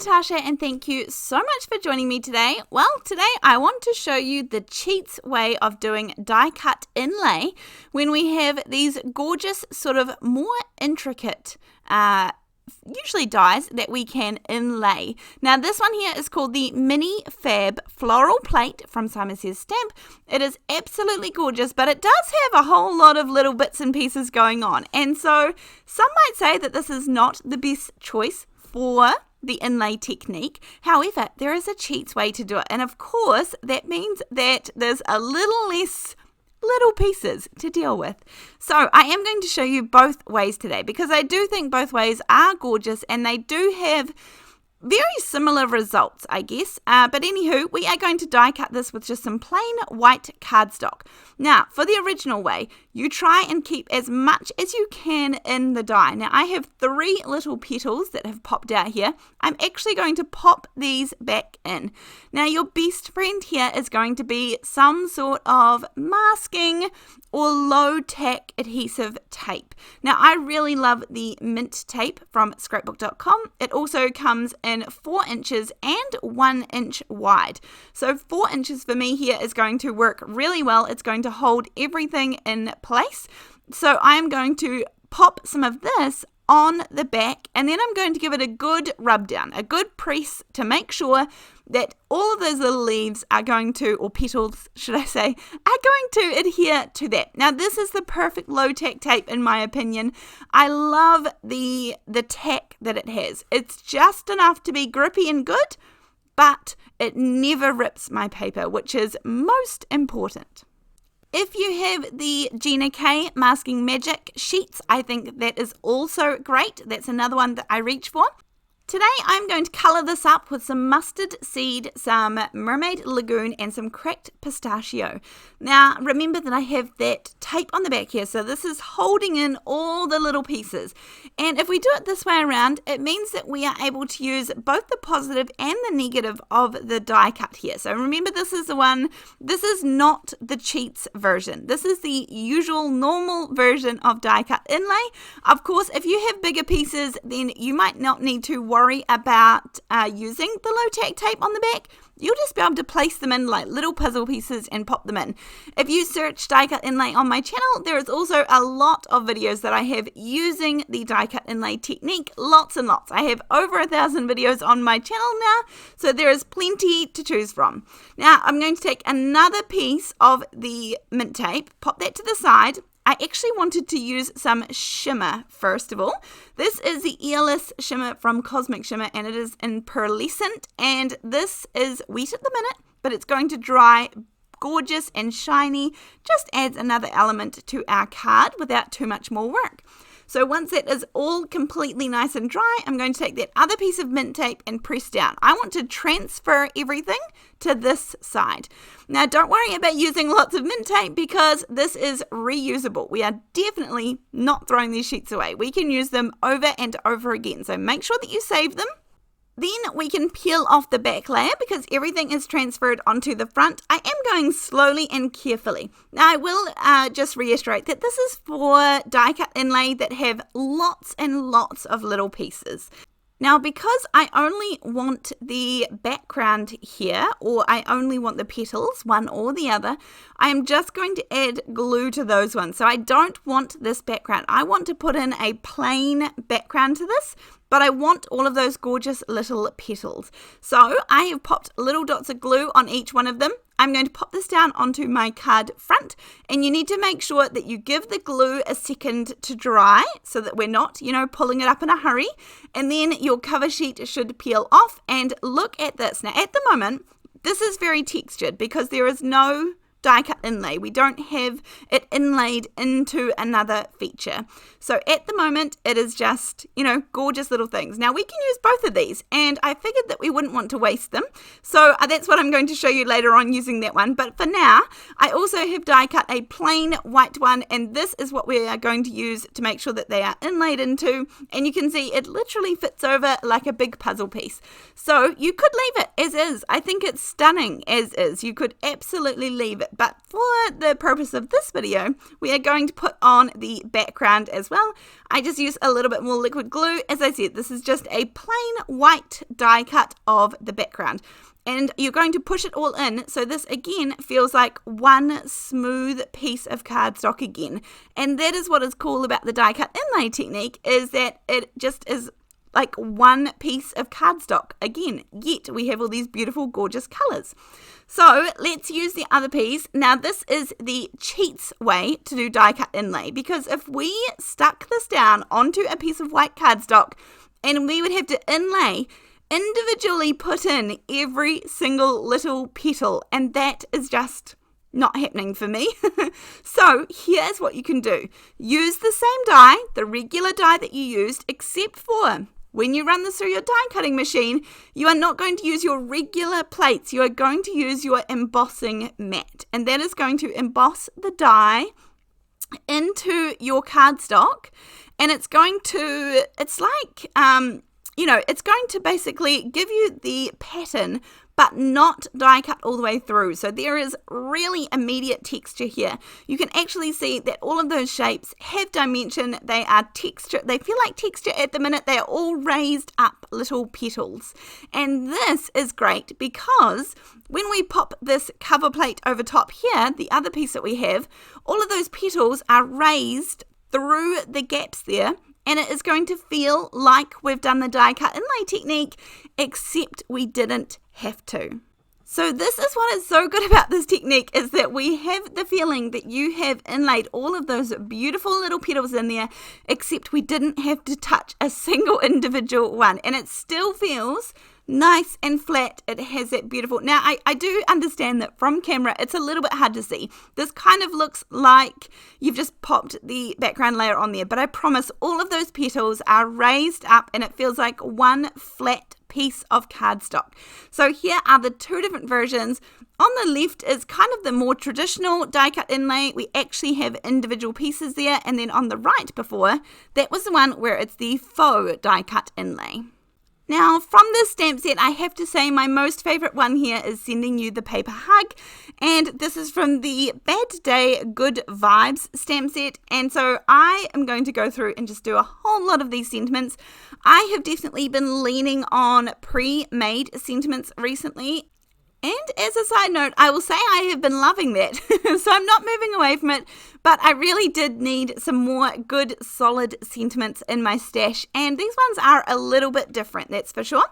Natasha, and thank you so much for joining me today. Well, today I want to show you the cheats way of doing die cut inlay when we have these gorgeous sort of more intricate usually dies that we can inlay. Now this one here is called the Mini Fab Floral Plate from Simon Says Stamp. It is absolutely gorgeous, but it does have a whole lot of little bits and pieces going on, and so some might say that this is not the best choice for the inlay technique. However, there is a cheats way to do it, and of course that means that there's a little less little pieces to deal with. So I am going to show you both ways today because I do think both ways are gorgeous and they do have very similar results, I guess. But anywho, we are going to die cut this with just some plain white cardstock. Now, for the original way, you try and keep as much as you can in the die. Now, I have 3 little petals that have popped out here. I'm actually going to pop these back in. Now, your best friend here is going to be some sort of masking or low tack adhesive tape. Now, I really love the mint tape from scrapbook.com. It also comes in 4 inches and 1 inch wide. So 4 inches for me here is going to work really well. It's going to hold everything in place. So I'm going to pop some of this on the back, and then I'm going to give it a good rub down, a good press to make sure that all of those little leaves are going to, or petals should I say, are going to adhere to that. Now this is the perfect low tack tape in my opinion. I love the tack that it has. It's just enough to be grippy and good, but it never rips my paper, which is most important. If you have the Gina K Masking Magic sheets, I think that is also great. That's another one that I reach for. Today I'm going to colour this up with some mustard seed, some mermaid lagoon and some cracked pistachio. Now remember that I have that tape on the back here, so this is holding in all the little pieces. And if we do it this way around, it means that we are able to use both the positive and the negative of the die cut here. So remember, this is not the cheats version. This is the usual normal version of die cut inlay. Of course, if you have bigger pieces, then you might not need to worry about using the low tack tape on the back. You'll just be able to place them in like little puzzle pieces and pop them in. If you search die cut inlay on my channel, there is also a lot of videos that I have using the die cut inlay technique, lots and lots. I have over 1,000 videos on my channel now, so there is plenty to choose from. Now I'm going to take another piece of the mint tape, pop that to the side. I actually wanted to use some shimmer first of all. This is the Airless shimmer from Cosmic Shimmer, and it is in Pearlescent, and this is wet at the minute, but it's going to dry gorgeous and shiny. Just adds another element to our card without too much more work. So once it is all completely nice and dry, I'm going to take that other piece of mint tape and press down. I want to transfer everything to this side. Now don't worry about using lots of mint tape because this is reusable. We are definitely not throwing these sheets away. We can use them over and over again. So make sure that you save them. Then we can peel off the back layer because everything is transferred onto the front. I am going slowly and carefully. Now I will just reiterate that this is for die cut inlay that have lots and lots of little pieces. Now because I only want the background here, or I only want the petals, one or the other, I am just going to add glue to those ones. So I don't want this background. I want to put in a plain background to this, but I want all of those gorgeous little petals. So I have popped little dots of glue on each one of them. I'm going to pop this down onto my card front, and you need to make sure that you give the glue a second to dry so that we're not, pulling it up in a hurry, and then your cover sheet should peel off. And look at this. Now at the moment, this is very textured because there is no die cut inlay. We don't have it inlaid into another feature. So at the moment, it is just, gorgeous little things. Now we can use both of these, and I figured that we wouldn't want to waste them. So that's what I'm going to show you later on using that one. But for now, I also have die cut a plain white one, and this is what we are going to use to make sure that they are inlaid into. And you can see it literally fits over like a big puzzle piece. So you could leave it as is. I think it's stunning as is. You could absolutely leave it. but for the purpose of this video, we are going to put on the background as well. I just use a little bit more liquid glue. As I said, this is just a plain white die cut of the background. And you're going to push it all in, so this again feels like one smooth piece of cardstock again. And that is what is cool about the die cut inlay technique, is that it just is like one piece of cardstock again, yet we have all these beautiful, gorgeous colors. So let's use the other piece. Now this is the cheats way to do die cut inlay, because if we stuck this down onto a piece of white cardstock and we would have to inlay, individually put in every single little petal, and that is just not happening for me. So here's what you can do. Use the same die, the regular die that you used, except for when you run this through your die cutting machine, you are not going to use your regular plates. You are going to use your embossing mat, and that is going to emboss the die into your cardstock, and it's going to, it's like, it's going to basically give you the pattern, but not die cut all the way through. So there is really immediate texture here. You can actually see that all of those shapes have dimension. They are texture. They feel like texture at the minute. They are all raised up little petals. And this is great because when we pop this cover plate over top here, the other piece that we have, all of those petals are raised through the gaps there. And it is going to feel like we've done the die cut inlay technique, except we didn't have to. So this is what is so good about this technique, is that we have the feeling that you have inlaid all of those beautiful little petals in there, except we didn't have to touch a single individual one. And it still feels nice and flat. It has that beautiful. Now, I do understand that from camera, it's a little bit hard to see. This kind of looks like you've just popped the background layer on there, but I promise all of those petals are raised up and it feels like one flat piece of cardstock. So here are the two different versions. On the left is kind of the more traditional die cut inlay. We actually have individual pieces there. And then on the right before, that was the one where it's the faux die cut inlay. Now, from this stamp set, I have to say my most favorite one here is Sending You the Paper Hug, and this is from the Bad Day Good Vibes stamp set, and so I am going to go through and just do a whole lot of these sentiments. I have definitely been leaning on pre-made sentiments recently. And as a side note, I will say I have been loving that. So I'm not moving away from it, but I really did need some more good, solid sentiments in my stash. And these ones are a little bit different, that's for sure.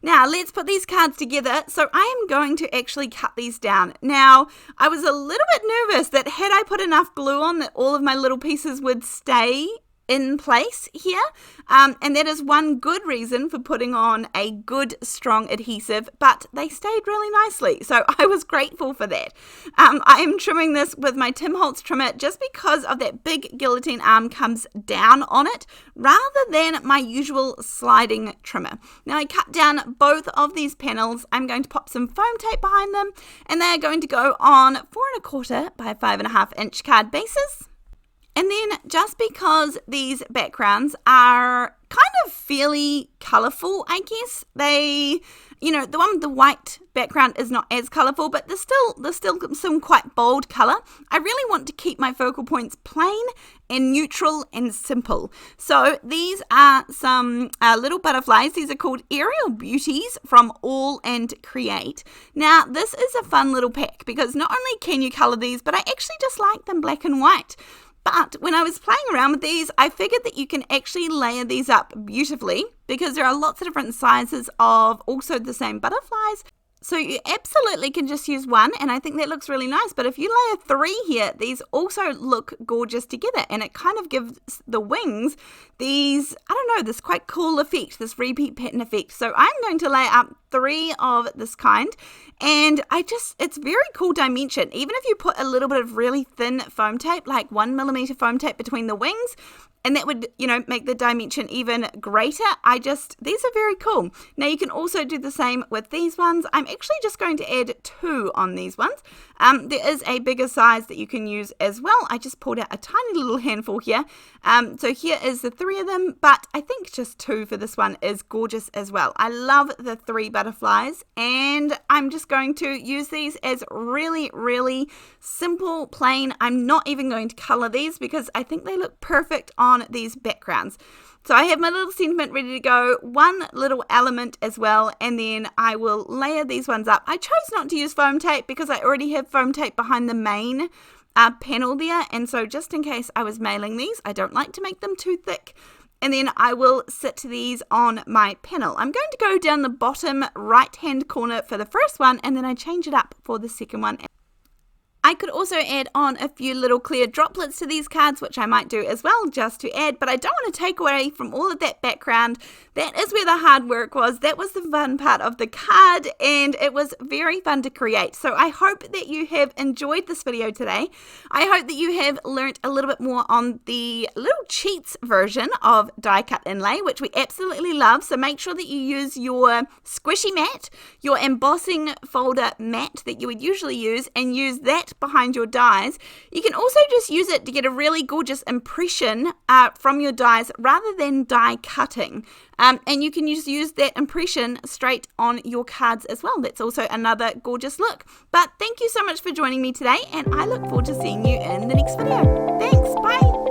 Now, let's put these cards together. So I am going to actually cut these down. Now, I was a little bit nervous that had I put enough glue on that all of my little pieces would stay in place here, and that is one good reason for putting on a good strong adhesive, but they stayed really nicely, so I was grateful for that. I am trimming this with my Tim Holtz trimmer just because of that big guillotine arm comes down on it rather than my usual sliding trimmer. Now I cut down both of these panels. I'm going to pop some foam tape behind them, and they are going to go on 4 1/4 by 5.5 inch card bases. And then just because these backgrounds are kind of fairly colourful, I guess, the one with the white background is not as colourful, but there's still some quite bold colour. I really want to keep my focal points plain and neutral and simple. So these are some little butterflies. These are called Aerial Beauties from AALL and Create. Now, this is a fun little pack because not only can you colour these, but I actually just like them black and white. But when I was playing around with these, I figured that you can actually layer these up beautifully because there are lots of different sizes of also the same butterflies. So you absolutely can just use one, and I think that looks really nice. But if you layer 3 here, these also look gorgeous together, and it kind of gives the wings these, this quite cool effect, this repeat pattern effect. So I'm going to layer up 3 of this kind, and it's very cool dimension. Even if you put a little bit of really thin foam tape, like 1mm foam tape between the wings, and that would, make the dimension even greater. These are very cool. Now you can also do the same with these ones. I'm actually actually just going to add 2 on these ones. There is a bigger size that you can use as well. I just pulled out a tiny little handful here. So here is the 3 of them, but I think just 2 for this one is gorgeous as well. I love the 3 butterflies, and I'm just going to use these as really, really simple, plain. I'm not even going to color these because I think they look perfect on these backgrounds. So I have my little sentiment ready to go, one little element as well, and then I will layer these ones up. I chose not to use foam tape because I already have foam tape behind the main panel there, and so just in case I was mailing these, I don't like to make them too thick. And then I will sit these on my panel. I'm going to go down the bottom right hand corner for the first one, and then I change it up for the second one. I could also add on a few little clear droplets to these cards, which I might do as well, just to add, but I don't want to take away from all of that background. That is where the hard work was. That was the fun part of the card, and it was very fun to create. So I hope that you have enjoyed this video today. I hope that you have learnt a little bit more on the little cheats version of die cut inlay, which we absolutely love. So make sure that you use your squishy mat, your embossing folder mat that you would usually use, and use that behind your dies. You can also just use it to get a really gorgeous impression from your dies rather than die cutting. And you can just use that impression straight on your cards as well. That's also another gorgeous look. But thank you so much for joining me today, and I look forward to seeing you in the next video. Thanks, bye!